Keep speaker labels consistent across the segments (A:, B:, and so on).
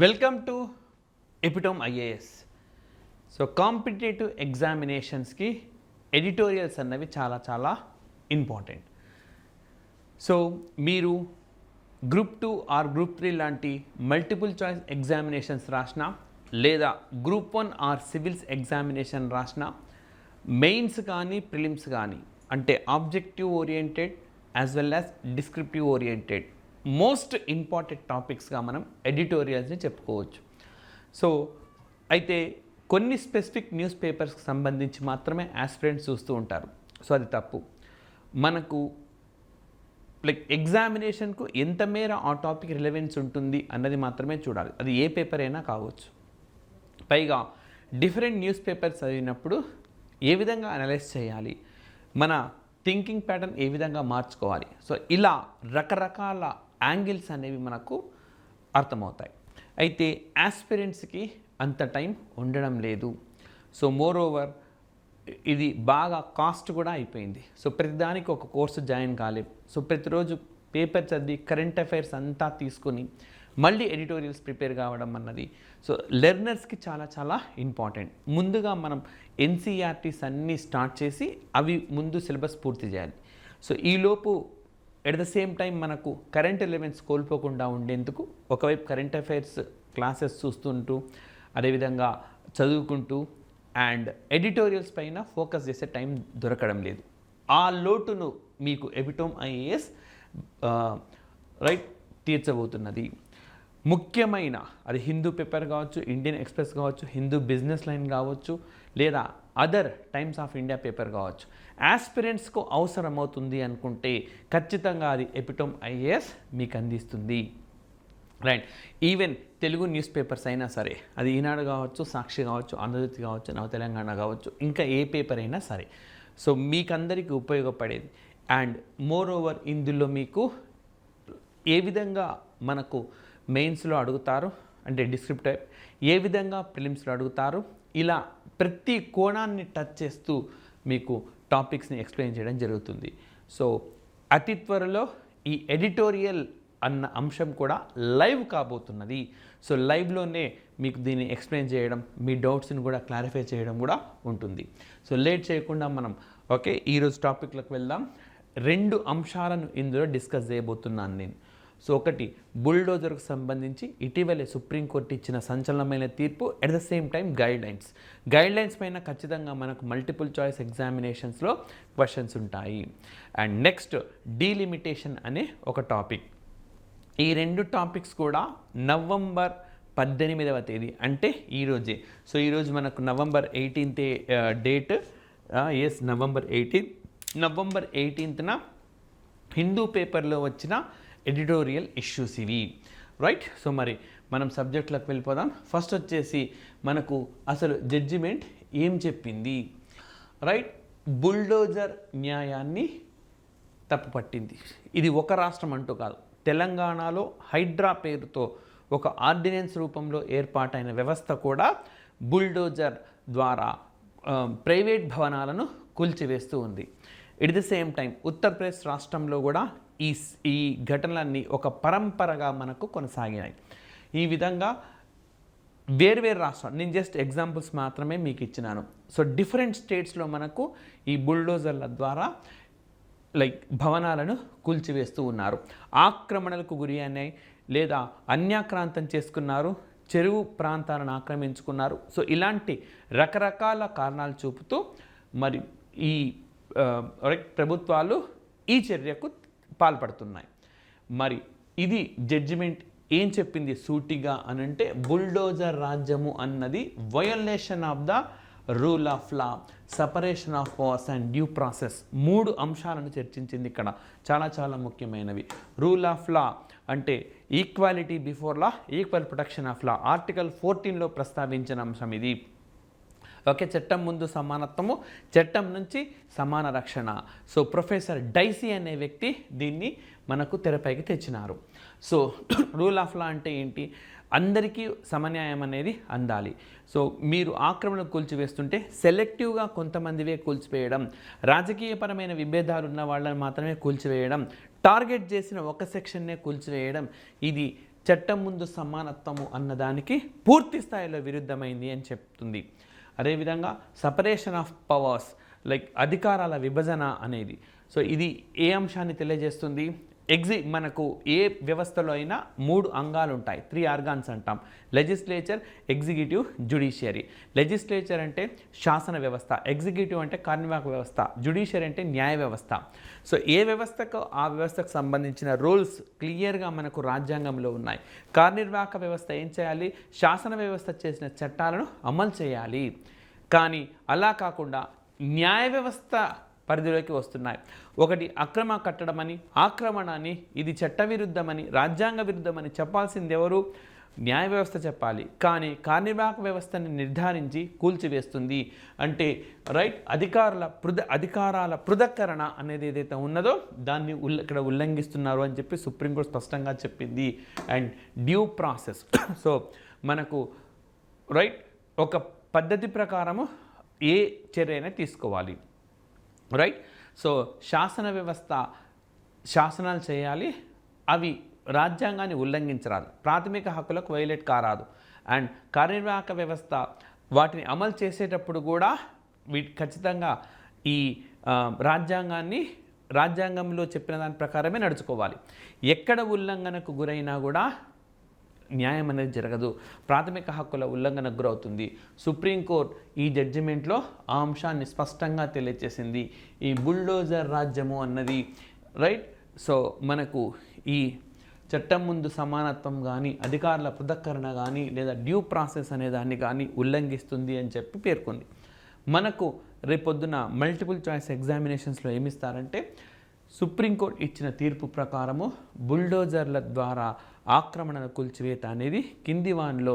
A: Welcome to epitome IAS. So competitive ఎగ్జామినేషన్స్కి editorials అన్నవి చాలా చాలా ఇంపార్టెంట్. సో మీరు గ్రూప్ 2 ఆర్ గ్రూప్ 3 లాంటి మల్టిపుల్ చాయిస్ ఎగ్జామినేషన్స్ రాసినా, లేదా గ్రూప్ 1 ఆర్ సివిల్స్ ఎగ్జామినేషన్ రాసినా, మెయిన్స్ కానీ ప్రిలిమ్స్ కానీ, అంటే objective oriented as well as descriptive oriented most important టాపిక్స్గా మనం ఎడిటోరియల్స్ని చెప్పుకోవచ్చు. సో అయితే కొన్ని స్పెసిఫిక్ న్యూస్ పేపర్స్కి సంబంధించి మాత్రమే ఆస్పిరెంట్స్ చూస్తూ ఉంటారు. సో అది తప్పు. మనకు ఎగ్జామినేషన్కు ఎంత మేర ఆ టాపిక్ రిలవెన్స్ ఉంటుంది అన్నది మాత్రమే చూడాలి. అది ఏ పేపర్ అయినా కావచ్చు. పైగా డిఫరెంట్ న్యూస్ పేపర్స్ చదివినప్పుడు ఏ విధంగా అనలైజ్ చేయాలి, మన థింకింగ్ ప్యాటర్న్ ఏ విధంగా మార్చుకోవాలి, సో ఇలా రకరకాల యాంగిల్స్ అనేవి మనకు అర్థమవుతాయి. అయితే ఆస్పిరెంట్స్కి అంత టైం ఉండడం లేదు. సో మోర్ ఓవర్ ఇది బాగా కాస్ట్ కూడా అయిపోయింది. సో ప్రతిదానికి ఒక కోర్సు జాయిన్ కాలేం. సో ప్రతిరోజు పేపర్ చదివి కరెంట్ అఫైర్స్ అంతా తీసుకొని మళ్ళీ ఎడిటోరియల్స్ ప్రిపేర్ కావడం అన్నది సో లెర్నర్స్కి చాలా చాలా ఇంపార్టెంట్. ముందుగా మనం ఎన్సీఆర్టీస్ అన్నీ స్టార్ట్ చేసి అవి ముందు సిలబస్ పూర్తి చేయాలి. సో ఈలోపు ఎట్ ద సేమ్ టైం మనకు కరెంట్ ఎలిమెంట్స్ కోల్పోకుండా ఉండేందుకు ఒకవైపు కరెంట్ అఫైర్స్ క్లాసెస్ చూస్తుంటూ, అదేవిధంగా చదువుకుంటూ అండ్ ఎడిటోరియల్స్ పైన ఫోకస్ చేసే టైం దొరకడం లేదు. ఆ లోటును మీకు ఎపిటోమ్ ఐఏఎస్ తీర్చబోతున్నది. ముఖ్యమైన అది హిందూ పేపర్ కావచ్చు, ఇండియన్ ఎక్స్ప్రెస్ కావచ్చు, హిందూ బిజినెస్ లైన్ కావచ్చు, లేదా other times of India paper కావచ్చు, ఆస్పిరెంట్స్కు అవసరమవుతుంది అనుకుంటే ఖచ్చితంగా అది ఎపిటోమ్ ఐఏఎస్ మీకు అందిస్తుంది. Right. Even Telugu news papers అయినా సరే, అది ఈనాడు కావచ్చు, సాక్షి కావచ్చు, ఆంధ్రజ్యోతి కావచ్చు, నవ తెలంగాణ కావచ్చు, ఇంకా ఏ పేపర్ అయినా సరే, సో మీకందరికీ ఉపయోగపడేది. అండ్ మోర్ ఓవర్ ఇందులో మీకు ఏ విధంగా మనకు మెయిన్స్లో అడుగుతారు, అంటే డిస్క్రిప్టివ్, ఏ విధంగా ప్రిలిమ్స్లో అడుగుతారు, ఇలా ప్రతి కోణాన్ని టచ్ చేస్తూ మీకు టాపిక్స్ని ఎక్స్ప్లెయిన్ చేయడం జరుగుతుంది. సో అతి త్వరలో ఈ ఎడిటోరియల్ అన్న అంశం కూడా లైవ్ కాబోతున్నది. సో లైవ్లోనే మీకు దీన్ని ఎక్స్ప్లెయిన్ చేయడం, మీ డౌట్స్ని కూడా క్లారిఫై చేయడం కూడా ఉంటుంది. సో లేట్ చేయకుండా మనం ఈరోజు టాపిక్లోకి వెళ్దాం. 2 అంశాలను ఇందులో డిస్కస్ చేయబోతున్నాను నేను. సో ఒకటి, బుల్డోజర్కు సంబంధించి ఇటీవలే సుప్రీంకోర్టు ఇచ్చిన సంచలనమైన తీర్పు, at the same time guidelines పైన ఖచ్చితంగా మనకు మల్టిపుల్ చాయిస్ ఎగ్జామినేషన్స్లో క్వశ్చన్స్ ఉంటాయి. అండ్ నెక్స్ట్ డీలిమిటేషన్ అనే ఒక టాపిక్. ఈ 2 టాపిక్స్ కూడా నవంబర్ 18వ తేదీ, అంటే ఈరోజే. సో ఈరోజు మనకు November 18th date. November 18th Hindu పేపర్లో వచ్చిన ఎడిటోరియల్ ఇష్యూస్ ఇవి. రైట్. సో మరి మనం సబ్జెక్టులకు వెళ్ళిపోదాం. ఫస్ట్ వచ్చేసి మనకు అసలు జడ్జిమెంట్ ఏం చెప్పింది. రైట్. బుల్డోజర్ న్యాయాన్ని తప్పుపట్టింది. ఇది ఒక రాష్ట్రం అంటూ కాదు, తెలంగాణలో హైడ్రా పేరుతో ఒక ఆర్డినెన్స్ రూపంలో ఏర్పాటైన వ్యవస్థ కూడా బుల్డోజర్ ద్వారా ప్రైవేట్ భవనాలను కూల్చివేస్తూ ఉంది. At the same time Uttar Pradesh రాష్ట్రంలో కూడా ఈ ఘటనలన్నీ ఒక పరంపరగా మనకు కొనసాగినాయి. ఈ విధంగా వేర్వేరు రాష్ట్రాలు, నేను జస్ట్ ఎగ్జాంపుల్స్ మాత్రమే మీకు ఇచ్చినాను. సో డిఫరెంట్ స్టేట్స్లో మనకు ఈ బుల్డోజర్ల ద్వారా భవనాలను కూల్చివేస్తూ ఉన్నారు. ఆక్రమణలకు గురి అయినాయి, లేదా అన్యాక్రాంతం చేసుకున్నారు, చెరువు ప్రాంతాలను ఆక్రమించుకున్నారు. సో ఇలాంటి రకరకాల కారణాలు చూపుతూ మరి ఈ ప్రభుత్వాలు ఈ చర్యకు పాల్పడుతున్నాయి. మరి ఇది జడ్జిమెంట్ ఏం చెప్పింది సూటిగా అనంటే, బుల్డోజర్ రాజ్యము అన్నది violation of the rule of law, separation of powers and due process, 3 అంశాలను చర్చించింది ఇక్కడ. చాలా చాలా ముఖ్యమైనవి. రూల్ ఆఫ్ లా అంటే equality before law, equal protection of law, article 14లో ప్రస్తావించిన అంశం ఇది. చట్టం ముందు సమానత్వము, చట్టం నుంచి సమాన రక్షణ. సో ప్రొఫెసర్ డైసీ అనే వ్యక్తి దీన్ని మనకు తెరపైకి తెచ్చినారు. సో రూల్ ఆఫ్ లా అంటే ఏంటి? అందరికీ సమన్యాయం అనేది అందాలి. సో మీరు ఆక్రమణ కూల్చివేస్తుంటే సెలెక్టివ్గా కొంతమందివే కూల్చివేయడం, రాజకీయపరమైన విభేదాలు ఉన్న వాళ్ళని మాత్రమే కూల్చివేయడం, టార్గెట్ చేసిన ఒక సెక్షన్నే కూల్చివేయడం, ఇది చట్టం ముందు సమానత్వము అన్నదానికి పూర్తి స్థాయిలో విరుద్ధమైంది అని చెప్తుంది. అదేవిధంగా సపరేషన్ ఆఫ్ పవర్స్ లైక్ అధికారాల విభజన అనేది, సో ఇది ఏ అంశాన్ని తెలియజేస్తుంది? మనకు ఏ వ్యవస్థలో అయినా 3 అంగాలు ఉంటాయి, 3 ఆర్గాన్స్ అంటాం. Legislature, executive, judiciary. లెజిస్లేచర్ అంటే శాసన వ్యవస్థ, ఎగ్జిక్యూటివ్ అంటే కార్యనిర్వాహక వ్యవస్థ, జ్యుడిషియరీ అంటే న్యాయ వ్యవస్థ. సో ఏ వ్యవస్థకు ఆ వ్యవస్థకు సంబంధించిన రూల్స్ క్లియర్గా మనకు రాజ్యాంగంలో ఉన్నాయి. కార్యనిర్వాహక వ్యవస్థ ఏం చేయాలి? శాసన వ్యవస్థ చేసిన చట్టాలను అమలు చేయాలి. కానీ అలా కాకుండా న్యాయ వ్యవస్థ పరిధిలోకి వస్తున్నాయి. ఒకటి అక్రమ కట్టడం అని, ఆక్రమణ అని, ఇది చట్టవిరుద్ధమని, రాజ్యాంగ విరుద్ధమని చెప్పాల్సింది ఎవరు? న్యాయ వ్యవస్థ చెప్పాలి. కానీ కార్యనిర్వాహక వ్యవస్థని నిర్ధారించి కూల్చివేస్తుంది. అంటే రైట్ అధికారాల పృథక్కరణ అనేది ఏదైతే ఉన్నదో దాన్ని ఇక్కడ ఉల్లంఘిస్తున్నారు అని చెప్పి సుప్రీంకోర్టు స్పష్టంగా చెప్పింది. అండ్ డ్యూ ప్రాసెస్, సో మనకు రైట్ ఒక పద్ధతి ప్రకారము ఏ చర్య అయినా తీసుకోవాలి. రైట్, సో శాసన వ్యవస్థ శాసనాలు చేయాలి, అవి రాజ్యాంగాన్ని ఉల్లంఘించరాదు, ప్రాథమిక హక్కులకు వైలేట్ కారాదు. అండ్ కార్యనిర్వాహక వ్యవస్థ వాటిని అమలు చేసేటప్పుడు కూడా ఖచ్చితంగా ఈ రాజ్యాంగంలో చెప్పిన దాని ప్రకారమే నడుచుకోవాలి. ఎక్కడ ఉల్లంఘనకు గురైనా కూడా న్యాయం అనేది జరగదు, ప్రాథమిక హక్కుల ఉల్లంఘనకు గురవుతుంది. సుప్రీంకోర్టు ఈ జడ్జిమెంట్లో ఆ అంశాన్ని స్పష్టంగా తెలియజేసింది. ఈ బుల్డోజర్ రాజ్యము అన్నది రైట్, సో మనకు ఈ చట్టం ముందు సమానత్వం కానీ, అధికారుల పృథక్కరణ కానీ, లేదా డ్యూ ప్రాసెస్ అనే దాన్ని కానీ ఉల్లంఘిస్తుంది అని చెప్పి పేర్కొంది. మనకు రేపొద్దున మల్టిపుల్ చాయిస్ ఎగ్జామినేషన్స్లో ఏమిస్తారంటే సుప్రీంకోర్టు ఇచ్చిన తీర్పు ప్రకారము బుల్డోజర్ల ద్వారా ఆక్రమణను కూల్చివేత అనేది కింది వానిలో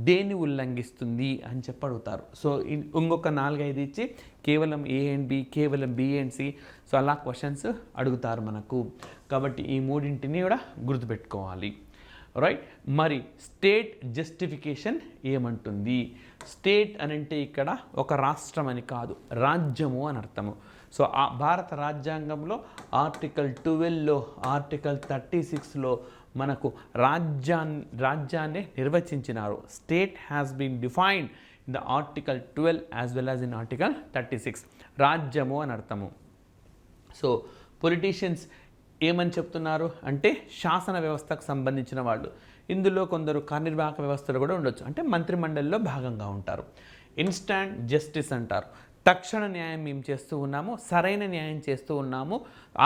A: దేన్ని ఉల్లంఘిస్తుంది అని చెప్పి అడుగుతారు. సో ఇంకొక 4-5 ఇచ్చి కేవలం ఏ అండ్ బి, కేవలం బి అండ్ సి, సో అలా క్వశ్చన్స్ అడుగుతారు మనకు. కాబట్టి ఈ మూడింటిని కూడా గుర్తుపెట్టుకోవాలి. రైట్, మరి స్టేట్ జస్టిఫికేషన్ ఏమంటుంది? స్టేట్ అని అంటే ఇక్కడ ఒక రాష్ట్రం అని కాదు, రాజ్యము అని అర్థము. సో ఆ భారత రాజ్యాంగంలో ఆర్టికల్ 12లో, ఆర్టికల్ 36లో మనకు రాజ్యాన్ని నిర్వచించినారు. State has been defined in the article 12 as well as in article 36. రాజ్యము అని అర్థము. సో పొలిటీషియన్స్ ఏమని చెప్తున్నారు అంటే శాసన వ్యవస్థకు సంబంధించిన వాళ్ళు. ఇందులో కొందరు కార్యనిర్వాహక వ్యవస్థలు కూడా ఉండొచ్చు, అంటే మంత్రిమండలిలో భాగంగా ఉంటారు. ఇన్స్టాంట్ జస్టిస్ అంటారు. తక్షణ న్యాయం మేము చేస్తూ ఉన్నాము, సరైన న్యాయం చేస్తూ ఉన్నాము,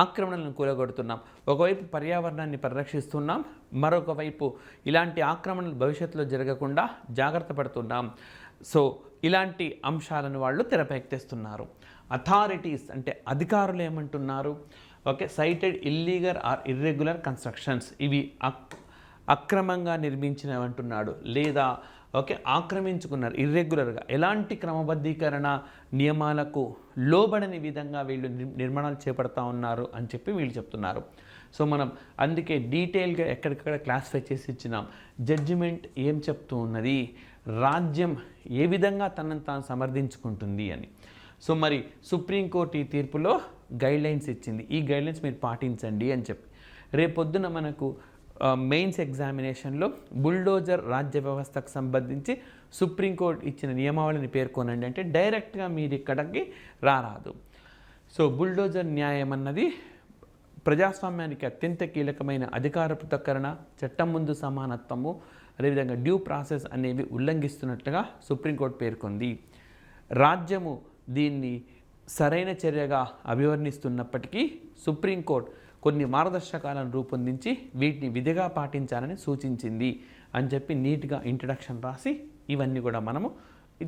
A: ఆక్రమణలను కూలగొడుతున్నాం. ఒకవైపు పర్యావరణాన్ని పరిరక్షిస్తున్నాం, మరొక వైపు ఇలాంటి ఆక్రమణలు భవిష్యత్తులో జరగకుండా జాగ్రత్త పడుతున్నాం. సో ఇలాంటి అంశాలను వాళ్ళు తెరపైకి తెస్తున్నారు. అథారిటీస్ అంటే అధికారులు ఏమంటున్నారు? Okay, cited illegal or irregular constructions, ఇవి అక్రమంగా నిర్మించినవి అంటున్నాడు, లేదా ఓకే ఆక్రమించుకున్నారు ఇర్రెగ్యులర్గా, ఎలాంటి క్రమబద్ధీకరణ నియమాలకు లోబడని విధంగా వీళ్ళు నిర్మాణాలు చేపడతా ఉన్నారు అని చెప్పి వీళ్ళు చెప్తున్నారు. సో మనం అందుకే డీటెయిల్గా ఎక్కడికక్కడ క్లాసిఫై చేసి ఇచ్చినాం. జడ్జిమెంట్ ఏం చెప్తూ ఉన్నది, రాజ్యం ఏ విధంగా తనను తాను సమర్థించుకుంటుంది అని. సో మరి సుప్రీంకోర్టు ఈ తీర్పులో గైడ్లైన్స్ ఇచ్చింది, ఈ గైడ్లైన్స్ మీరు పాటించండి అని చెప్పి. రేపొద్దున మనకు మెయిన్స్ ఎగ్జామినేషన్లో బుల్డోజర్ రాజ్య వ్యవస్థకు సంబంధించి సుప్రీంకోర్టు ఇచ్చిన నియమావళిని పేర్కొనండి అంటే డైరెక్ట్గా మీరు ఇక్కడికి రారాదు. సో బుల్డోజర్ న్యాయం అన్నది ప్రజాస్వామ్యానికి అత్యంత కీలకమైన అధికార పృథక్కరణ, చట్టం ముందు సమానత్వము, అదేవిధంగా డ్యూ ప్రాసెస్ అనేవి ఉల్లంఘిస్తున్నట్లుగా సుప్రీంకోర్టు పేర్కొంది. రాజ్యము దీన్ని సరైన చర్యగా అభివర్ణిస్తున్నప్పటికీ సుప్రీంకోర్టు కొన్ని మార్గదర్శకాలను రూపొందించి వీటిని విధిగా పాటించాలని సూచించింది అని చెప్పి నీట్గా ఇంట్రడక్షన్ రాసి ఇవన్నీ కూడా మనము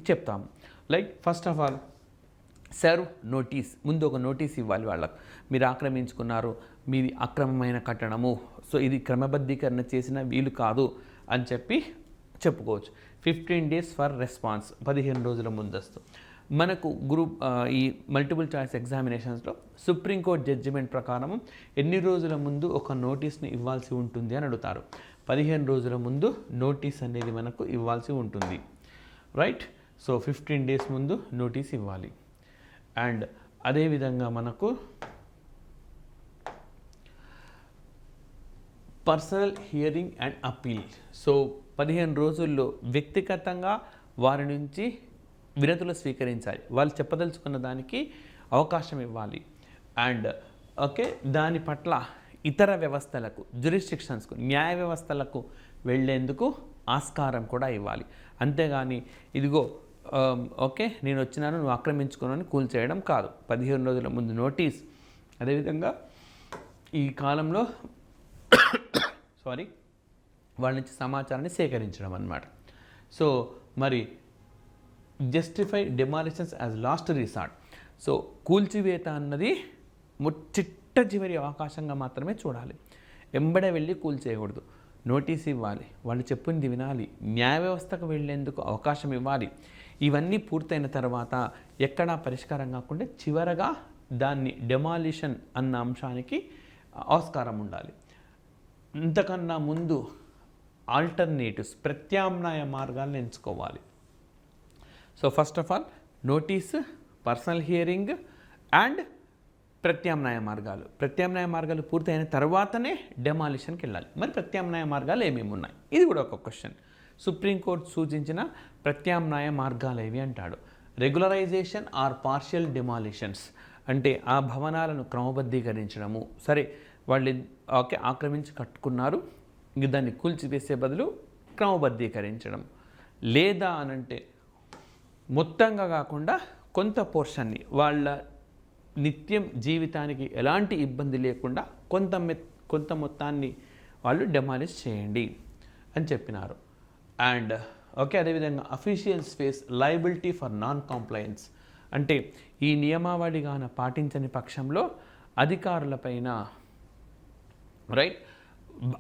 A: చెప్తాము. Like first of all serve notice, ముందు ఒక నోటీస్ ఇవ్వాలి వాళ్ళకు, మీరు ఆక్రమించుకున్నారు, మీది అక్రమమైన కట్టడము, సో ఇది క్రమబద్ధీకరణ చేసిన వీలు కాదు అని చెప్పి చెప్పుకోవచ్చు. 15 days ఫర్ రెస్పాన్స్, 15 రోజుల ముందస్తు. మనకు ఈ మల్టిపుల్ చాయిస్ ఎగ్జామినేషన్స్లో సుప్రీంకోర్టు జడ్జిమెంట్ ప్రకారం ఎన్ని రోజుల ముందు ఒక నోటీస్ని ఇవ్వాల్సి ఉంటుంది అని అడుగుతారు. 15 రోజుల ముందు నోటీస్ అనేది మనకు ఇవ్వాల్సి ఉంటుంది. రైట్, సో 15 days ముందు నోటీస్ ఇవ్వాలి. అండ్ అదేవిధంగా మనకు personal hearing and appeal. So 15 రోజుల్లో వ్యక్తిగతంగా వారి నుంచి వినతులు స్వీకరించాలి, వాళ్ళు చెప్పదలుచుకున్న దానికి అవకాశం ఇవ్వాలి. అండ్ ఓకే, దాని పట్ల ఇతర వ్యవస్థలకు, జ్యూరిస్డిక్షన్స్కు, న్యాయ వ్యవస్థలకు వెళ్ళేందుకు ఆస్కారం కూడా ఇవ్వాలి. అంతేగాని ఇదిగో ఓకే నేను వచ్చినాను నువ్వు ఆక్రమించుకున్నాను కూల్చేయడం కాదు. 15 రోజుల ముందు నోటీస్, అదేవిధంగా ఈ కాలంలో వాళ్ళ నుంచి సమాచారాన్ని సేకరించడం అన్నమాట. సో మరి justify demolitions as last resort. So కూల్చివేత అన్నది చిట్ట చివరి అవకాశంగా మాత్రమే చూడాలి. ఎంబడే వెళ్ళి కూల్చేయకూడదు, నోటీస్ ఇవ్వాలి, వాళ్ళు చెప్పింది వినాలి, న్యాయ వ్యవస్థకు వెళ్ళేందుకు అవకాశం ఇవ్వాలి. ఇవన్నీ పూర్తయిన తర్వాత ఎక్కడా పరిష్కారం కాకుండా చివరగా దాన్ని డెమాలిషన్ అన్న అంశానికి ఆస్కారం ఉండాలి. ఇంతకన్నా ముందు ఆల్టర్నేటివ్స్, ప్రత్యామ్నాయ మార్గాలను ఎంచుకోవాలి. So first of all notice, personal hearing and ప్రత్యామ్నాయ మార్గాలు పూర్తయిన తర్వాతనే డెమాలిషన్కి వెళ్ళాలి. మరి ప్రత్యామ్నాయ మార్గాలు ఏమేమి ఉన్నాయి, ఇది కూడా ఒక క్వశ్చన్. సుప్రీంకోర్టు సూచించిన ప్రత్యామ్నాయ మార్గాలు ఏవి అంటాడు. రెగ్యులరైజేషన్ ఆర్ పార్షియల్ డెమాలిషన్స్, అంటే ఆ భవనాలను క్రమబద్ధీకరించడము. సరే వాళ్ళు ఓకే ఆక్రమించి కట్టుకున్నారు, ఇంక దాన్ని కూల్చివేసే బదులు క్రమబద్ధీకరించడం. లేదా అనంటే మొత్తంగా కాకుండా కొంత పోర్షన్ని, వాళ్ళ నిత్యం జీవితానికి ఎలాంటి ఇబ్బంది లేకుండా కొంత మొత్తాన్ని వాళ్ళు డెమాలిష్ చేయండి అని చెప్పినారు. అండ్ ఓకే, అదేవిధంగా officials face liability for non compliance, అంటే ఈ నియమావళిగాన పాటించని పక్షంలో అధికారులపైన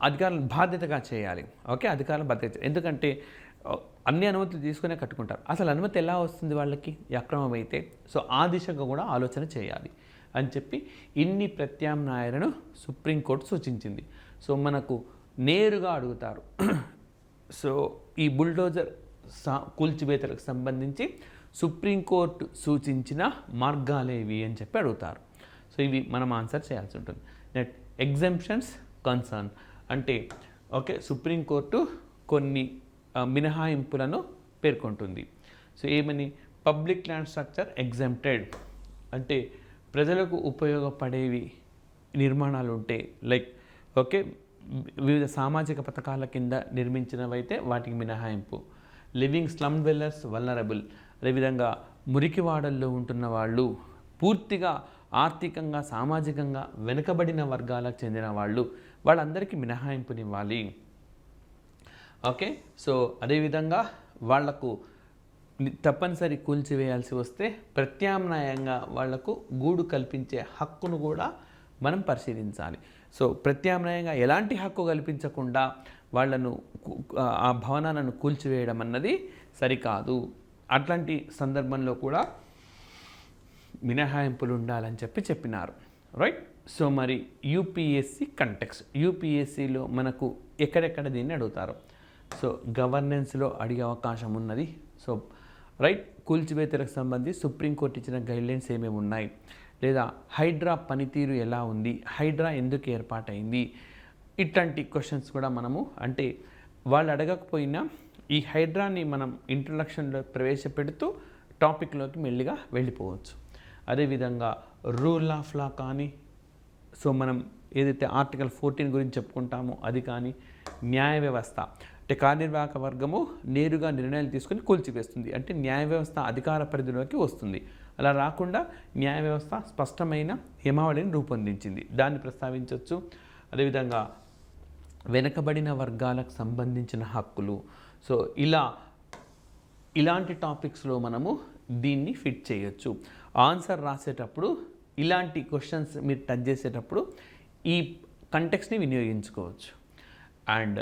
A: అధికారులను బాధ్యతగా చేయాలి. ఓకే, అధికారులు బాధ్యత, ఎందుకంటే అన్ని అనుమతులు తీసుకునే కట్టుకుంటారు. అసలు అనుమతి ఎలా వస్తుంది వాళ్ళకి అక్రమం అయితే? సో ఆ దిశగా కూడా ఆలోచన చేయాలి అని చెప్పి ఇన్ని ప్రత్యామ్నాయాలను సుప్రీంకోర్టు సూచించింది. సో మనకు నేరుగా అడుగుతారు, సో ఈ బుల్డోజర్ కూల్చివేతలకు సంబంధించి సుప్రీంకోర్టు సూచించిన మార్గాలేవి అని చెప్పి అడుగుతారు. సో ఇవి మనం ఆన్సర్ చేయాల్సి ఉంటుంది. నెట్ ఎగ్జంప్షన్స్ కన్సర్న్, అంటే ఓకే సుప్రీంకోర్టు కొన్ని మినహాయింపులను పేర్కొంటుంది. సో ఏమని, పబ్లిక్ ల్యాండ్ స్ట్రక్చర్ ఎగ్జంప్టెడ్, అంటే ప్రజలకు ఉపయోగపడేవి నిర్మాణాలు ఉంటే, లైక్ ఓకే వివిధ సామాజిక పథకాల కింద నిర్మించినవైతే వాటికి మినహాయింపు. లివింగ్ స్లమ్ డ్వెల్లర్స్ వల్నరబుల్, అదేవిధంగా మురికివాడల్లో ఉంటున్న వాళ్ళు, పూర్తిగా ఆర్థికంగా సామాజికంగా వెనుకబడిన వర్గాలకు చెందిన వాళ్ళందరికీ మినహాయింపునివ్వాలి. ఓకే, సో అదేవిధంగా వాళ్లకు తప్పనిసరి కూల్చివేయాల్సి వస్తే ప్రత్యామ్నాయంగా వాళ్లకు గూడు కల్పించే హక్కును కూడా మనం పరిశీలించాలి. సో ప్రత్యామ్నాయంగా ఎలాంటి హక్కు కల్పించకుండా వాళ్లను ఆ భవనాలను కూల్చివేయడం అన్నది సరికాదు. అట్లాంటి సందర్భంలో కూడా మినహాయింపులు ఉండాలని చెప్పినారు. రైట్. సో మరి యూపీఎస్సీ కంటెక్స్ట్, యూపీఎస్సీలో మనకు ఎక్కడెక్కడ దీన్ని అడుగుతారు. సో గవర్నెన్స్లో అడిగే అవకాశం ఉన్నది. సో రైట్, కూల్చివేతలకు సంబంధించి సుప్రీంకోర్టు ఇచ్చిన గైడ్లైన్స్ ఏమేమి ఉన్నాయి, లేదా హైడ్రా పనితీరు ఎలా ఉంది, హైడ్రా ఎందుకు ఏర్పాటైంది, ఇట్లాంటి క్వశ్చన్స్ కూడా మనము, అంటే వాళ్ళు అడగకపోయినా ఈ హైడ్రాని మనం ఇంట్రడక్షన్లో ప్రవేశపెడుతూ టాపిక్లోకి మెల్లిగా వెళ్ళిపోవచ్చు. అదేవిధంగా రూల్ ఆఫ్ లా కానీ, సో మనం ఏదైతే ఆర్టికల్ 14 గురించి చెప్పుకుంటామో అది కానీ, న్యాయ వ్యవస్థ అంటే కార్యనిర్వాహక వర్గము నేరుగా నిర్ణయాలు తీసుకొని కూల్చివేస్తుంది, అంటే న్యాయ వ్యవస్థ అధికార పరిధిలోకి వస్తుంది. అలా రాకుండా న్యాయ వ్యవస్థ స్పష్టమైన నియమావళిని రూపొందించింది, దాన్ని ప్రస్తావించవచ్చు. అదేవిధంగా వెనుకబడిన వర్గాలకు సంబంధించిన హక్కులు. సో ఇలాంటి టాపిక్స్లో మనము దీన్ని ఫిట్ చేయొచ్చు. ఆన్సర్ రాసేటప్పుడు ఇలాంటి క్వశ్చన్స్ మీరు టచ్ చేసేటప్పుడు ఈ కంటెక్స్ని వినియోగించుకోవచ్చు. అండ్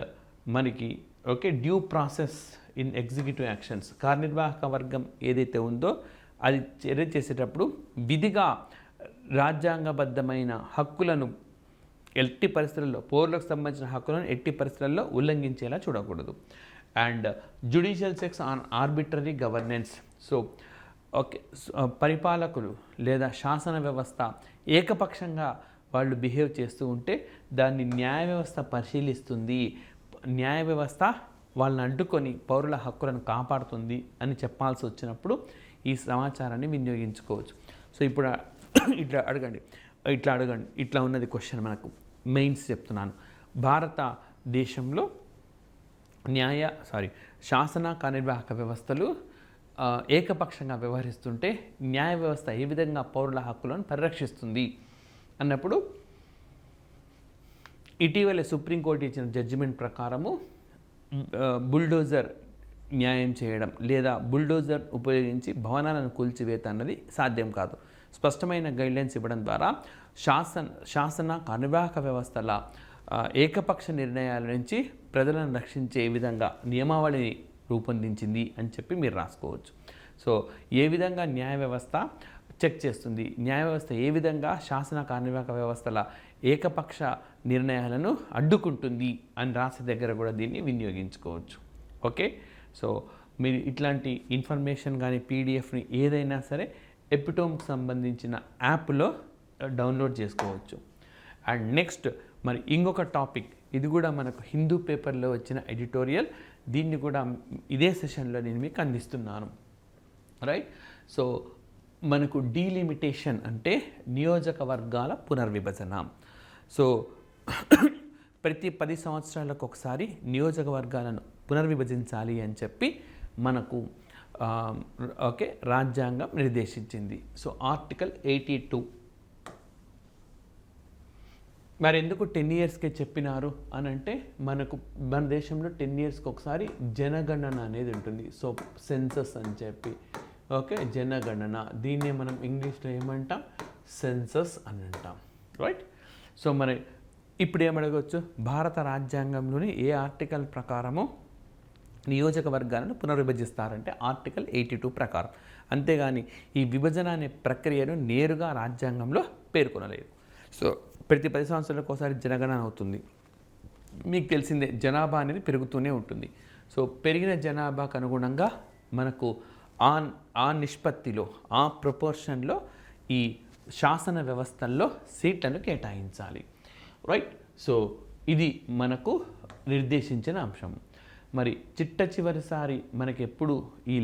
A: మనకి okay due process in executive actions, కార్యనిర్వాహక వర్గం ఏదైతే ఉందో అది చర్య చేసేటప్పుడు విధిగా రాజ్యాంగబద్ధమైన హక్కులను ఎట్టి పరిస్థితుల్లో, పౌరులకు సంబంధించిన హక్కులను ఎట్టి పరిస్థితుల్లో ఉల్లంఘించేలా చూడకూడదు. And judicial checks on arbitrary governance. So okay పరిపాలకులు లేదా శాసన వ్యవస్థ ఏకపక్షంగా వాళ్ళు బిహేవ్ చేస్తూ ఉంటే దాన్ని న్యాయ వ్యవస్థ పరిశీలిస్తుంది, న్యాయ వ్యవస్థ వాళ్ళని అడ్డుకొని పౌరుల హక్కులను కాపాడుతుంది అని చెప్పాల్సి వచ్చినప్పుడు ఈ సమాచారాన్ని వినియోగించుకోవచ్చు. సో ఇప్పుడు ఇట్లా ఉన్నది క్వశ్చన్ మనకు మెయిన్స్ చెప్తున్నాను. భారతదేశంలో శాసన కార్యనిర్వాహక వ్యవస్థలు ఏకపక్షంగా వ్యవహరిస్తుంటే న్యాయ వ్యవస్థ ఏ విధంగా పౌరుల హక్కులను పరిరక్షిస్తుంది అన్నప్పుడు ఇటీవల సుప్రీంకోర్టు ఇచ్చిన జడ్జిమెంట్ ప్రకారము బుల్డోజర్ న్యాయం చేయడం లేదా బుల్డోజర్ ఉపయోగించి భవనాలను కూల్చివేత అన్నది సాధ్యం కాదు. స్పష్టమైన గైడ్లైన్స్ ఇవ్వడం ద్వారా శాసన కార్యనిర్వాహక వ్యవస్థల ఏకపక్ష నిర్ణయాల నుంచి ప్రజలను రక్షించే విధంగా నియమావళిని రూపొందించింది అని చెప్పి మీరు రాసుకోవచ్చు. సో ఏ విధంగా న్యాయ వ్యవస్థ చెక్ చేస్తుంది, న్యాయ వ్యవస్థ ఏ విధంగా శాసన కార్యనిర్వాహక వ్యవస్థల ఏకపక్ష నిర్ణయాలను అడ్డుకుంటుంది అని రాసే దగ్గర కూడా దీన్ని వినియోగించుకోవచ్చు. ఓకే, సో మీరు ఇట్లాంటి ఇన్ఫర్మేషన్ కానీ పీడిఎఫ్ని ఏదైనా సరే ఎపిటోమ్కి సంబంధించిన యాప్లో డౌన్లోడ్ చేసుకోవచ్చు. అండ్ నెక్స్ట్ మరి ఇంకొక టాపిక్, ఇది కూడా మనకు హిందూ పేపర్లో వచ్చిన ఎడిటోరియల్, దీన్ని కూడా ఇదే సెషన్లో నేను మీకు అందిస్తున్నాను. రైట్, సో మనకు డీలిమిటేషన్ అంటే నియోజకవర్గాల పునర్విభజన. సో ప్రతి 10 సంవత్సరాలకు ఒకసారి నియోజకవర్గాలను పునర్విభజించాలి అని చెప్పి మనకు రాజ్యాంగం నిర్దేశించింది. So article 82. మరి ఎందుకు 10 ఇయర్స్కే చెప్పినారు అని అంటే మన దేశంలో 10 ఇయర్స్కి ఒకసారి జనగణన అనేది ఉంటుంది. సో సెన్సస్ అని చెప్పి జనగణన, దీన్నే మనం ఇంగ్లీష్లో ఏమంటాం, సెన్సస్ అని అంటాం. రైట్, సో మరి ఇప్పుడు ఏమడగవచ్చు, భారత రాజ్యాంగంలోని ఏ ఆర్టికల్ ప్రకారము నియోజకవర్గాలను పునర్విభజిస్తారంటే ఆర్టికల్ 82 ప్రకారం. అంతేగాని ఈ విభజన అనే ప్రక్రియను నేరుగా రాజ్యాంగంలో పేర్కొనలేదు. సో ప్రతి 10 సంవత్సరాలకు ఒకసారి జనగణన అవుతుంది. మీకు తెలిసిందే జనాభా అనేది పెరుగుతూనే ఉంటుంది. సో పెరిగిన జనాభాకు అనుగుణంగా మనకు ఆ నిష్పత్తిలో ఆ ప్రపోర్షన్లో ఈ శాసన వ్యవస్థల్లో సీట్లను కేటాయించాలి. రైట్, సో ఇది మనకు నిర్దేశించిన అంశం. మరి చివరిసారి మనకి ఎప్పుడు ఈ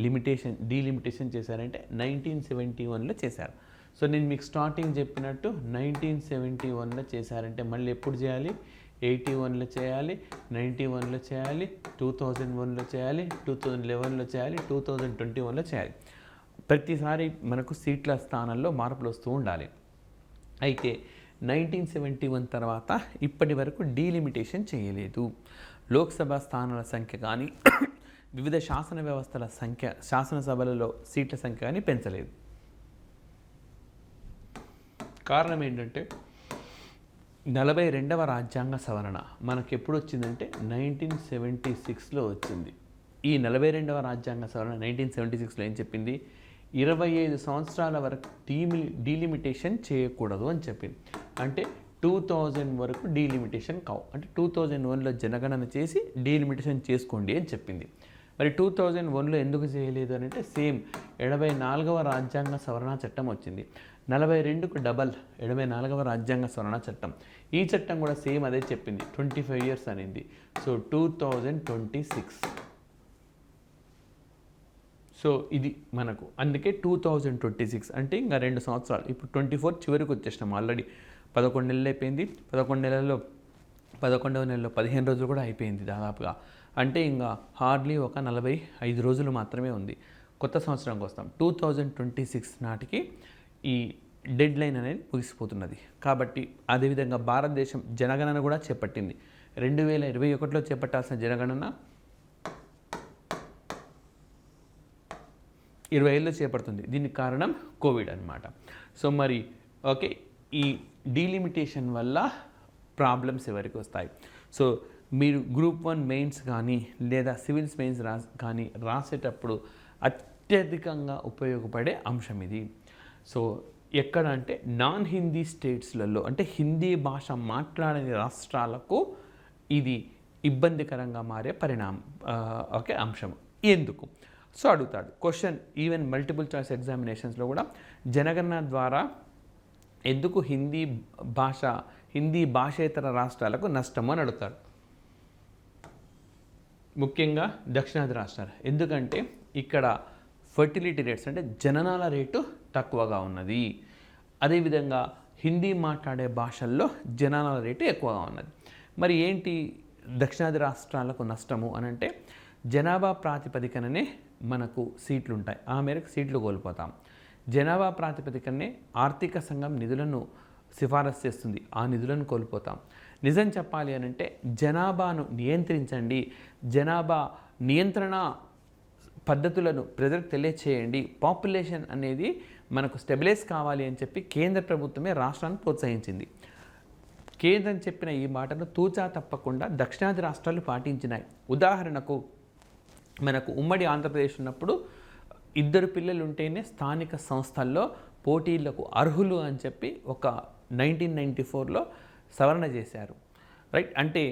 A: డీలిమిటేషన్ చేశారంటే 1971లో చేశారు. సో నేను మీకు స్టార్టింగ్ చెప్పినట్టు 1971లో చేశారంటే మళ్ళీ ఎప్పుడు చేయాలి, 81లో చేయాలి, 91లో చేయాలి, 2001లో చేయాలి, 2011లో చేయాలి, 2021లో చేయాలి. ప్రతిసారి మనకు సీట్ల స్థానంలో మార్పులు వస్తూ ఉండాలి. అయితే 1971 తర్వాత ఇప్పటి వరకు డీలిమిటేషన్ చేయలేదు. లోక్సభ స్థానాల సంఖ్య కానీ వివిధ శాసన వ్యవస్థల సంఖ్య, శాసనసభలలో సీట్ల సంఖ్య కానీ పెంచలేదు. కారణం ఏంటంటే 42వ రాజ్యాంగ సవరణ మనకు ఎప్పుడు వచ్చిందంటే 1976లో వచ్చింది. ఈ 42వ రాజ్యాంగ సవరణ 1976లో ఏం చెప్పింది, 25 సంవత్సరాల వరకు డీలిమిటేషన్ చేయకూడదు అని చెప్పింది. అంటే 2000 వరకు డీలిమిటేషన్ కావు, అంటే 2001లో జనగణన చేసి డీలిమిటేషన్ చేసుకోండి అని చెప్పింది. మరి 2001లో ఎందుకు చేయలేదు అని అంటే సేమ్ 74వ రాజ్యాంగ సవరణ చట్టం వచ్చింది. 42కు డబల్ 74వ రాజ్యాంగ సవరణ చట్టం. ఈ చట్టం కూడా సేమ్ అదే చెప్పింది, 25 ఇయర్స్ అనేది. సో 2026. సో ఇది మనకు అందుకే 2026 అంటే ఇంకా 2 సంవత్సరాలు. ఇప్పుడు 24 చివరికి వచ్చేసినాం, ఆల్రెడీ 11 నెలలు అయిపోయింది. 11 నెలల్లో 11వ నెలలో 15 రోజులు కూడా అయిపోయింది దాదాపుగా. అంటే ఇంకా హార్డ్లీ ఒక 45 రోజులు మాత్రమే ఉంది. కొత్త సంవత్సరంకి వస్తాం. 2026 నాటికి ఈ డెడ్ లైన్ అనేది ముగిసిపోతున్నది. కాబట్టి అదేవిధంగా భారతదేశం జనగణన కూడా చేపట్టింది. 2021లో చేపట్టాల్సిన జనగణన 2025లో చేపడుతుంది. దీనికి కారణం కోవిడ్ అన్నమాట. సో మరి ఈ డీలిమిటేషన్ వల్ల ప్రాబ్లమ్స్ ఎవరికి వస్తాయి. సో మీరు గ్రూప్ 1 మెయిన్స్ కానీ లేదా సివిల్స్ మెయిన్స్ కానీ రాసేటప్పుడు అత్యధికంగా ఉపయోగపడే అంశం ఇది. సో ఎక్కడ అంటే నాన్ హిందీ స్టేట్స్లలో, అంటే హిందీ భాష మాట్లాడని రాష్ట్రాలకు ఇది ఇబ్బందికరంగా మారే అంశం. ఎందుకు? సో అడుగుతాడు క్వశ్చన్. ఈవెన్ మల్టిపుల్ చాయిస్ ఎగ్జామినేషన్స్లో కూడా జనగణన ద్వారా ఎందుకు హిందీ భాషేతర రాష్ట్రాలకు నష్టము అని అడుగుతారు. ముఖ్యంగా దక్షిణాది రాష్ట్రాలు. ఎందుకంటే ఇక్కడ ఫర్టిలిటీ రేట్స్ అంటే జననాల రేటు తక్కువగా ఉన్నది. అదేవిధంగా హిందీ మాట్లాడే భాషల్లో జననాల రేటు ఎక్కువగా ఉన్నది. మరి ఏంటి దక్షిణాది రాష్ట్రాలకు నష్టము అని అంటే జనాభా ప్రాతిపదికననే మనకు సీట్లు ఉంటాయి, ఆ మేరకు సీట్లు కోల్పోతాం. జనాభా ప్రాతిపదికనే ఆర్థిక సంఘం నిధులను సిఫారసు చేస్తుంది, ఆ నిధులను కోల్పోతాం. నిజం చెప్పాలి అని అంటే జనాభాను నియంత్రించండి, జనాభా నియంత్రణ పద్ధతులను ప్రజలకు తెలియచేయండి, పాపులేషన్ అనేది మనకు స్టెబిలైజ్ కావాలి అని చెప్పి కేంద్ర ప్రభుత్వమే రాష్ట్రాన్ని ప్రోత్సహించింది. కేంద్రం చెప్పిన ఈ మాటను తూచా తప్పకుండా దక్షిణాది రాష్ట్రాలు పాటించినాయి. ఉదాహరణకు మనకు ఉమ్మడి ఆంధ్రప్రదేశ్ ఉన్నప్పుడు 2 పిల్లలు ఉంటేనే స్థానిక సంస్థల్లో పోటీలకు అర్హులు అని చెప్పి ఒక 1994లో సవరణ చేశారు. రైట్, అంటే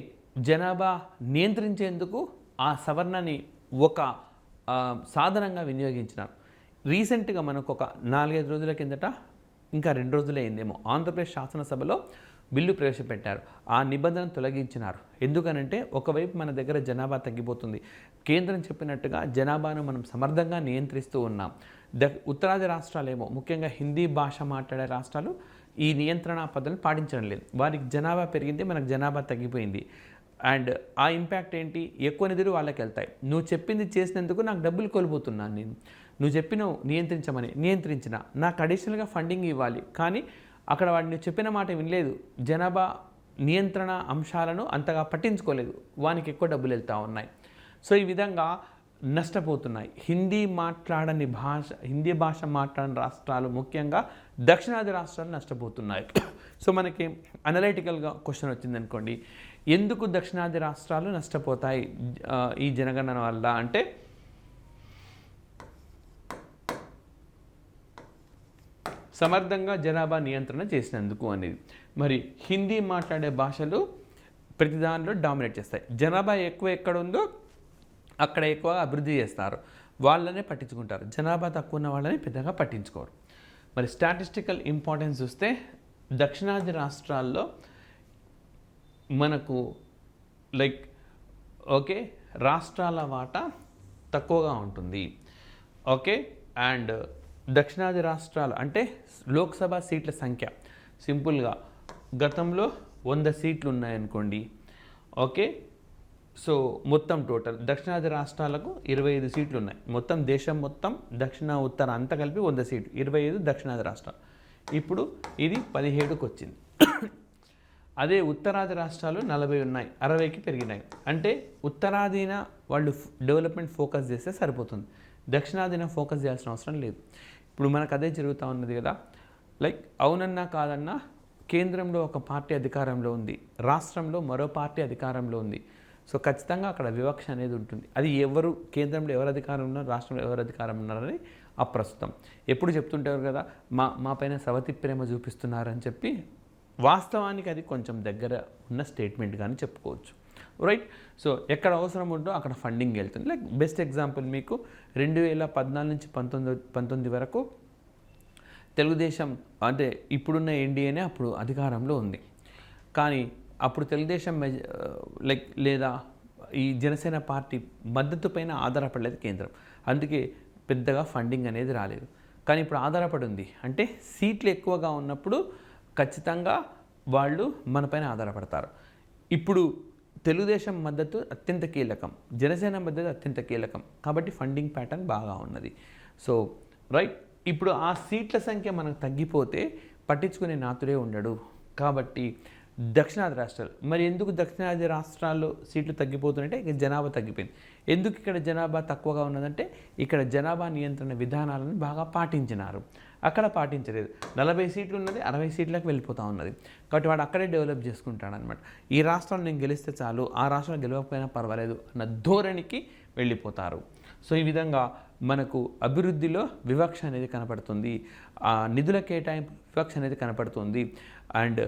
A: జనాభా నియంత్రించేందుకు ఆ సవరణని ఒక సాధనంగా వినియోగించినారు. రీసెంట్గా మనకు ఒక 4-5 రోజుల కిందట, ఇంకా 2 రోజులే అయిందేమో, ఆంధ్రప్రదేశ్ శాసనసభలో బిల్లు ప్రవేశపెట్టారు. ఆ నిబంధనను తొలగించినారు. ఎందుకనంటే ఒకవైపు మన దగ్గర జనాభా తగ్గిపోతుంది, కేంద్రం చెప్పినట్టుగా జనాభాను మనం సమర్థంగా నియంత్రిస్తూ ఉన్నాం. ఉత్తరాది రాష్ట్రాలేమో, ముఖ్యంగా హిందీ భాష మాట్లాడే రాష్ట్రాలు ఈ నియంత్రణ పద్ధతిని పాటించడం లేదు. వారికి జనాభా పెరిగింది, మనకు జనాభా తగ్గిపోయింది. అండ్ ఆ ఇంపాక్ట్ ఏంటి, ఎక్కువ నిధులు వాళ్ళకి వెళ్తాయి. నువ్వు చెప్పింది చేసినందుకు నాకు డబ్బులు కోల్పోతున్నాను, నువ్వు చెప్పినవు నియంత్రించిన నాకు అడిషనల్గా ఫండింగ్ ఇవ్వాలి, కానీ అక్కడ వాడిని చెప్పిన మాట వినలేదు, జనాభా నియంత్రణ అంశాలను అంతగా పట్టించుకోలేదు, వానికి ఎక్కువ డబ్బులు వెళ్తూ ఉన్నాయి. సో ఈ విధంగా నష్టపోతున్నాయి. హిందీ భాష మాట్లాడని రాష్ట్రాలు, ముఖ్యంగా దక్షిణాది రాష్ట్రాలు నష్టపోతున్నాయి. సో మనకి అనలైటికల్గా క్వశ్చన్ వచ్చింది అనుకోండి, ఎందుకు దక్షిణాది రాష్ట్రాలు నష్టపోతాయి ఈ జనగణన వల్ల అంటే, సమర్థంగా జనాభా నియంత్రణ చేసినందుకు అనేది. మరి హిందీ మాట్లాడే భాషలు ప్రతి దానిలో డామినేట్ చేస్తాయి. జనాభా ఎక్కువ ఎక్కడ ఉందో అక్కడ ఎక్కువ అభివృద్ధి చేస్తారు, వాళ్ళనే పట్టించుకుంటారు. జనాభా తక్కువ ఉన్న వాళ్ళని పెద్దగా పట్టించుకోరు. మరి స్టాటిస్టికల్ ఇంపార్టెన్స్ చూస్తే దక్షిణాది రాష్ట్రాల్లో మనకు రాష్ట్రాల వాటా తక్కువగా ఉంటుంది. అండ్ దక్షిణాది రాష్ట్రాలు అంటే లోక్సభ సీట్ల సంఖ్య సింపుల్గా గతంలో 100 సీట్లు ఉన్నాయనుకోండి. సో మొత్తం టోటల్ దక్షిణాది రాష్ట్రాలకు 25 సీట్లు ఉన్నాయి. మొత్తం దేశం మొత్తం దక్షిణ ఉత్తర అంతా కలిపి 100 సీట్లు, 25 దక్షిణాది రాష్ట్రాలు. ఇప్పుడు ఇది 17కు వచ్చింది. అదే ఉత్తరాది రాష్ట్రాలు 40 ఉన్నాయి, 60కి పెరిగినాయి. అంటే ఉత్తరాదిన వాళ్ళు డెవలప్మెంట్ ఫోకస్ చేస్తే సరిపోతుంది, దక్షిణాదిన ఫోకస్ చేయాల్సిన అవసరం లేదు. ఇప్పుడు మనకు అదే జరుగుతూ ఉన్నది కదా. అవునన్నా కాదన్నా కేంద్రంలో ఒక పార్టీ అధికారంలో ఉంది, రాష్ట్రంలో మరో పార్టీ అధికారంలో ఉంది. సో ఖచ్చితంగా అక్కడ వివక్ష అనేది ఉంటుంది. అది కేంద్రంలో ఎవరు అధికారం ఉన్నారు, రాష్ట్రంలో ఎవరు అధికారం ఉన్నారని అప్రస్తుతం. ఎప్పుడు చెప్తుంటారు కదా, మా పైన సవతి ప్రేమ చూపిస్తున్నారని చెప్పి, వాస్తవానికి అది కొంచెం దగ్గర ఉన్న స్టేట్మెంట్ కానీ చెప్పుకోవచ్చు. రైట్. సో ఎక్కడ అవసరం ఉందో అక్కడ ఫండింగ్ వెళ్తుంది. బెస్ట్ ఎగ్జాంపుల్ మీకు 2014 నుంచి 19 వరకు తెలుగుదేశం అంటే ఇప్పుడున్న ఎన్డీఏనే అప్పుడు అధికారంలో ఉంది. కానీ అప్పుడు తెలుగుదేశం లేదా ఈ జనసేన పార్టీ మద్దతు పైన ఆధారపడలేదు కేంద్రం, అందుకే పెద్దగా ఫండింగ్ అనేది రాలేదు. కానీ ఇప్పుడు ఆధారపడి ఉంది అంటే సీట్లు ఎక్కువగా ఉన్నప్పుడు ఖచ్చితంగా వాళ్ళు మనపైన ఆధారపడతారు. ఇప్పుడు తెలుగుదేశం మద్దతు అత్యంత కీలకం, జనసేన మద్దతు అత్యంత కీలకం, కాబట్టి ఫండింగ్ ప్యాటర్న్ బాగా ఉన్నది. సో రైట్, ఇప్పుడు ఆ సీట్ల సంఖ్య మనకు తగ్గిపోతే పట్టించుకునే నాతుడే ఉండడు. కాబట్టి దక్షిణాది రాష్ట్రాలు, మరి ఎందుకు దక్షిణాది రాష్ట్రాల్లో సీట్లు తగ్గిపోతున్నాయంటే ఇక జనాభా తగ్గిపోయింది. ఎందుకు ఇక్కడ జనాభా తక్కువగా ఉన్నదంటే ఇక్కడ జనాభా నియంత్రణ విధానాలను బాగా పాటించినారు, అక్కడ పాటించలేదు. 40 సీట్లు ఉన్నది 60 సీట్లకు వెళ్ళిపోతూ ఉన్నది. కాబట్టి వాడు అక్కడే డెవలప్ చేసుకుంటాడనమాట. ఈ రాష్ట్రాలు నేను గెలిస్తే చాలు, ఆ రాష్ట్రాలు గెలవకపోయినా పర్వాలేదు అన్న ధోరణికి వెళ్ళిపోతారు. సో ఈ విధంగా మనకు అభివృద్ధిలో వివక్ష అనేది కనపడుతుంది, నిధుల కేటాయింపు వివక్ష అనేది కనపడుతుంది. అండ్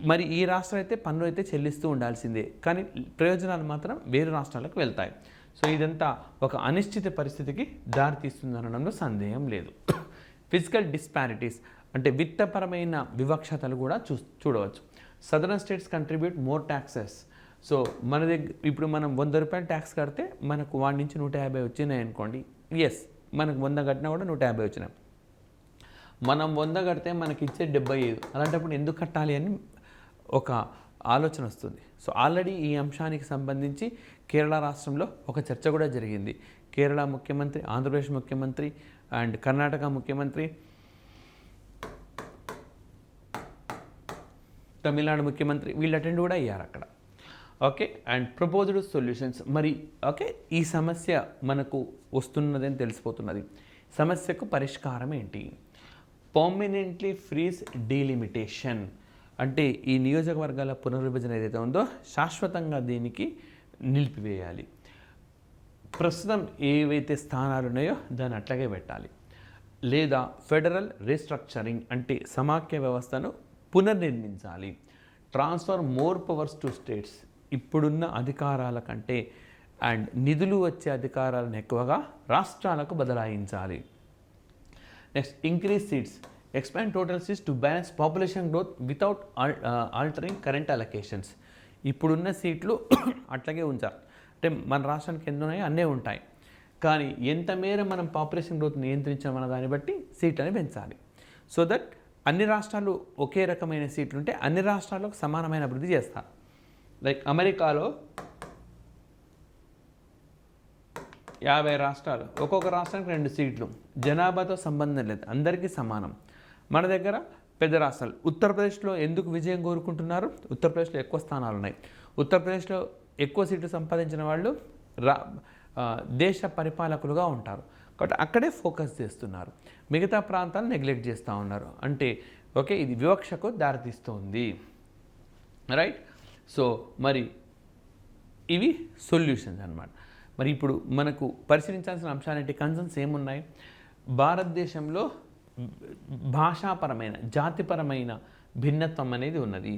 A: మరి ఈ రాష్ట్రం అయితే పన్ను అయితే చెల్లిస్తూ ఉండాల్సిందే, కానీ ప్రయోజనాలు మాత్రం వేరే రాష్ట్రాలకు వెళ్తాయి. సో ఇదంతా ఒక అనిశ్చిత పరిస్థితికి దారితీస్తుంది అనడంలో సందేహం లేదు. ఫిజికల్ డిస్పారిటీస్ అంటే విత్తపరమైన వివక్షతలు కూడా చూడవచ్చు. Southern states contribute more taxes. So మన దగ్గర ఇప్పుడు మనం 100 రూపాయలు ట్యాక్స్ కడితే మనకు వాడి నుంచి 150 వచ్చినాయి అనుకోండి. ఎస్, మనకు 100 కట్టినా కూడా 150 వచ్చినాయి. మనం 100 కడితే మనకి ఇచ్చే 75. అలాంటప్పుడు ఎందుకు కట్టాలి అని ఒక ఆలోచన వస్తుంది. సో ఆల్రెడీ ఈ అంశానికి సంబంధించి కేరళ రాష్ట్రంలో ఒక చర్చ కూడా జరిగింది. కేరళ ముఖ్యమంత్రి, ఆంధ్రప్రదేశ్ ముఖ్యమంత్రి అండ్ కర్ణాటక ముఖ్యమంత్రి, తమిళనాడు ముఖ్యమంత్రి వీళ్ళు అటెండ్ కూడా అయ్యారు అక్కడ. Okay, and proposed solutions. మరి ఓకే, ఈ సమస్య మనకు వస్తున్నదని తెలిసిపోతున్నది. సమస్యకు పరిష్కారం ఏంటి? Permanently freeze delimitation. అంటే ఈ నియోజకవర్గాల పునర్విభజన ఏదైతే ఉందో శాశ్వతంగా దీనికి నిలిపివేయాలి. ప్రస్తుతం ఏవైతే స్థానాలు ఉన్నాయో దాన్ని అట్లాగే పెట్టాలి. లేదా ఫెడరల్ రీస్ట్రక్చరింగ్ అంటే సమాఖ్య వ్యవస్థను పునర్నిర్మించాలి. Transfer more powers to states. ఇప్పుడున్న అధికారాల కంటే అండ్ నిధులు వచ్చే అధికారాలను ఎక్కువగా రాష్ట్రాలకు బదలాయించాలి. Next, increase seats, expand total seats to balance population growth without altering current allocations. ఇప్పుడున్న సీట్లు అట్లాగే ఉంచాలి. అంటే మన రాష్ట్రానికి ఎన్ని ఉన్నాయో అన్నీ ఉంటాయి, కానీ ఎంత మేర మనం పాపులేషన్ గ్రోత్ నియంత్రించామన్న దాన్ని బట్టి సీట్లని పెంచాలి. సో దట్ అన్ని రాష్ట్రాలు ఒకే రకమైన సీట్లు ఉంటే అన్ని రాష్ట్రాలకు సమానమైన అభివృద్ధి చేస్తారు. లైక్ అమెరికాలో 50 రాష్ట్రాలు, ఒక్కొక్క రాష్ట్రానికి 2 సీట్లు, జనాభాతో సంబంధం లేదు, అందరికీ సమానం. మన దగ్గర పెద్ద రాష్ట్రాలు. ఉత్తరప్రదేశ్లో ఎందుకు విజయం కోరుకుంటున్నారు? ఉత్తరప్రదేశ్లో ఎక్కువ స్థానాలు ఉన్నాయి. ఉత్తరప్రదేశ్లో ఎక్కువ సీట్లు సంపాదించిన వాళ్ళు దేశ పరిపాలకులుగా ఉంటారు కాబట్టి అక్కడే ఫోకస్ చేస్తున్నారు. మిగతా ప్రాంతాలు నెగ్లెక్ట్ చేస్తూ ఉన్నారు. అంటే ఓకే, ఇది వివక్షకు దారితీస్తుంది. రైట్. సో మరి ఇవి సొల్యూషన్స్ అన్నమాట. మరి ఇప్పుడు మనకు పరిశీలించాల్సిన అంశాలంటే కన్సర్న్స్ ఏమున్నాయి? భారతదేశంలో భాషాపరమైన, జాతిపరమైన భిన్నత్వం అనేది ఉన్నది.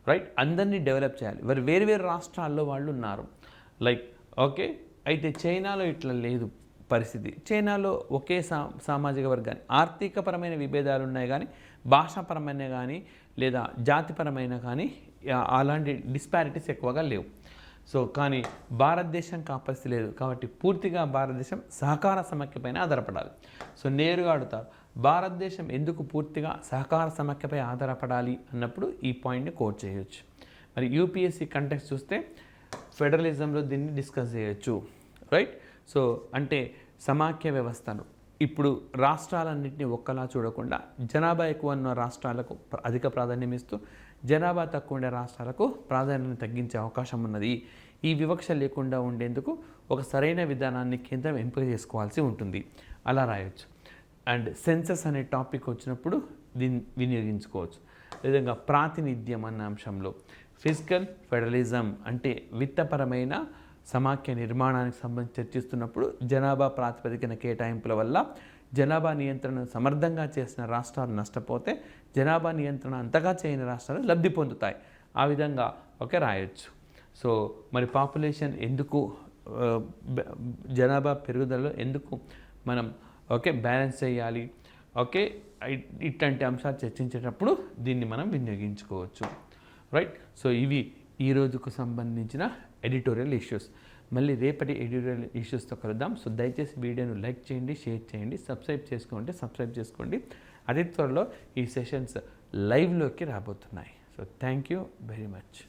A: రైట్. అందరినీ డెవలప్ చేయాలి. వేరు వేరు రాష్ట్రాల్లో వాళ్ళు ఉన్నారు. లైక్ ఓకే, అయితే చైనాలో ఇట్లా లేదు పరిస్థితి. చైనాలో ఒకే సామాజిక వర్గాన్ని, ఆర్థికపరమైన విభేదాలు ఉన్నాయి కానీ భాషాపరమైన కానీ లేదా జాతిపరమైన కానీ అలాంటి డిస్పారిటీస్ ఎక్కువగా లేవు. సో కానీ భారతదేశంకి ఆ పరిస్థితి లేదు కాబట్టి పూర్తిగా భారతదేశం సహకార సమాఖ్యపైన ఆధారపడాలి. సో నేరుగా అడుగుతారు, భారతదేశం ఎందుకు పూర్తిగా సహకార సమాఖ్యపై ఆధారపడాలి అన్నప్పుడు ఈ పాయింట్ని కోట్ చేయొచ్చు. మరి యూపీఎస్సీ కంటెక్స్ట్ చూస్తే ఫెడరలిజంలో దీన్ని డిస్కస్ చేయొచ్చు. రైట్. సో అంటే సమాఖ్య వ్యవస్థను ఇప్పుడు రాష్ట్రాలన్నింటినీ ఒక్కలా చూడకుండా జనాభా ఎక్కువ ఉన్న రాష్ట్రాలకు అధిక ప్రాధాన్యం ఇస్తూ జనాభా తక్కువ ఉండే రాష్ట్రాలకు ప్రాధాన్యతను తగ్గించే అవకాశం ఉన్నది. ఈ వివక్ష లేకుండా ఉండేందుకు ఒక సరైన విధానాన్ని కేంద్రం ఎంపిక చేసుకోవాల్సి ఉంటుంది. అలా రాయొచ్చు. అండ్ సెన్సస్ అనే టాపిక్ వచ్చినప్పుడు దీన్ని వినియోగించుకోవచ్చు. విధంగా ప్రాతినిధ్యం అన్న అంశంలో ఫిజికల్ ఫెడరలిజం అంటే విత్తపరమైన సమాఖ్య నిర్మాణానికి సంబంధించి చర్చిస్తున్నప్పుడు జనాభా ప్రాతిపదికన కేటాయింపుల వల్ల జనాభా నియంత్రణ సమర్థంగా చేసిన రాష్ట్రాలు నష్టపోతే జనాభా నియంత్రణ అంతగా చేయని రాష్ట్రాలు లబ్ధి పొందుతాయి. ఆ విధంగా ఓకే రాయొచ్చు. సో మరి పాపులేషన్ ఎందుకు జనాభా పెరుగుదలలో ఎందుకు మనం ఓకే బ్యాలెన్స్ చేయాలి, ఓకే ఇట్లాంటి అంశాలు చర్చించేటప్పుడు దీన్ని మనం వినియోగించుకోవచ్చు. రైట్. సో ఇవి ఈ రోజుకు సంబంధించిన ఎడిటోరియల్ ఇష్యూస్. మళ్ళీ రేపటి ఎడిటోరియల్ ఇష్యూస్తో కలుద్దాం. సో దయచేసి వీడియోను లైక్ చేయండి, షేర్ చేయండి, సబ్స్క్రైబ్ చేసుకోండి. అతి త్వరలో ఈ సెషన్స్ లైవ్లోకి రాబోతున్నాయి. So thank you very much.